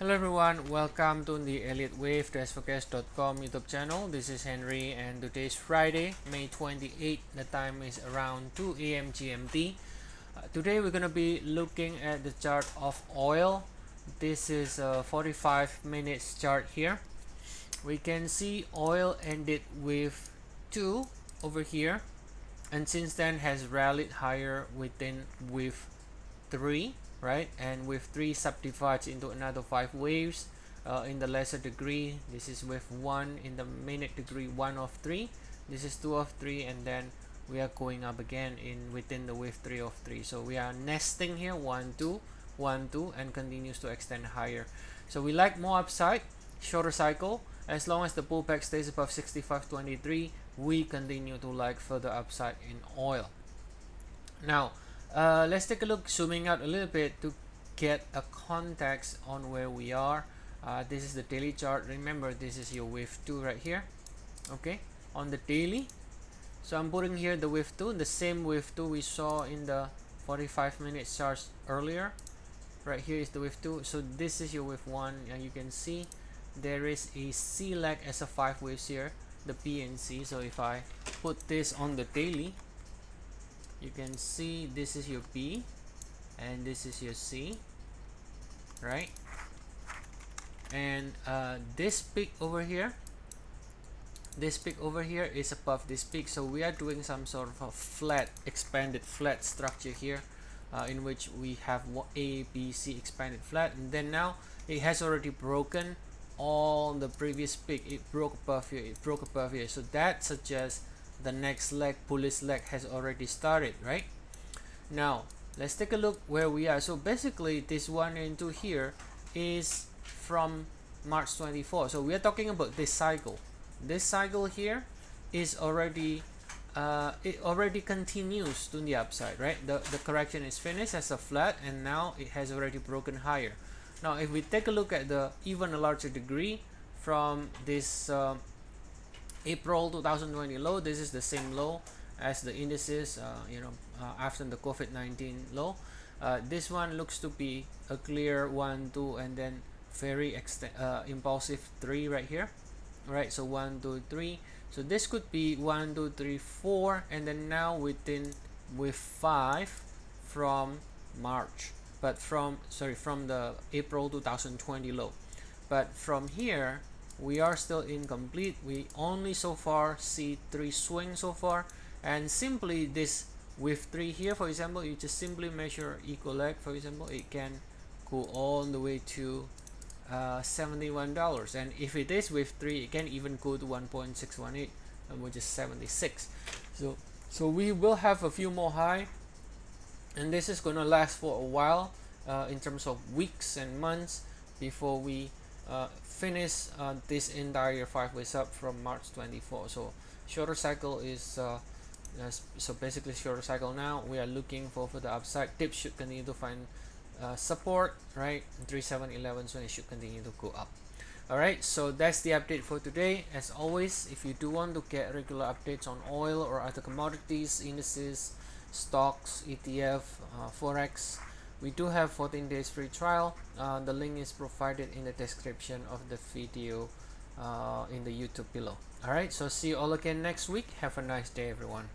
Hello everyone, welcome to the Elliott Wave Forex.com YouTube channel. This is Henry and today is Friday, May 28. The time is around 2 a.m. GMT. Today we're going to be looking at the chart of oil. This is a 45 minutes chart here. We can see oil ended with 2 over here, and since then has rallied higher with 3, right, and with 3 subdivides into another 5 waves in the lesser degree. This is with 1 in the minute degree 1 of 3, this is 2 of 3, and then we are going up again within the wave 3 of 3. So we are nesting here 1 2 1 2 and continues to extend higher. So we like more upside, shorter cycle. As long as the pullback stays above 65.23, we continue to like further upside in oil. Now let's take a look, zooming out a little bit to get a context on where we are. This is the daily chart. Remember, this is your wave 2 right here, okay, on the daily. So I'm putting here the wave 2, the same wave 2 we saw in the 45 minute charts earlier. Right here is the wave 2. So this is your wave 1, and you can see there is a C leg as a 5 waves here, the P and C. So if I put this on the daily, you can see this is your P and this is your C, right? And this peak over here, is above this peak. So we are doing some sort of a flat, expanded flat structure here, in which we have A, B, C expanded flat, and then now it has already broken all the previous peak. It broke above here, so that suggests the next leg, bullish leg, has already started. Right now, let's take a look where we are. So basically this 1 and 2 here is from March 24. So we are talking about this cycle. This cycle here is already it already continues to the upside, right? The correction is finished as a flat, and now it has already broken higher. Now if we take a look at the even a larger degree from this April 2020 low, this is the same low as the indices, after the COVID-19 low. This one looks to be a clear 1 2 and then very impulsive 3 right here, right? So 1 2 3. So this could be 1 2 3 4, and then now with 5 from March, but from the April 2020 low. But from here we are still incomplete. We only so far see 3 swings so far, and simply this with 3 here, for example, you just simply measure equal leg, for example, it can go all the way to $71, and if it is with 3, it can even go to 1.618, which is 76. So we will have a few more high, and this is going to last for a while, in terms of weeks and months, before we finish this entire 5 ways up from March 24. So shorter cycle is so basically shorter cycle. Now we are looking for the upside. Tips should continue to find support, right? 3711, so it should continue to go up. All right, so that's the update for today. As always, if you do want to get regular updates on oil or other commodities, indices, stocks, ETF, Forex, we do have 14 days free trial. The link is provided in the description of the video in the YouTube below. All right, so see you all again next week. Have a nice day, everyone.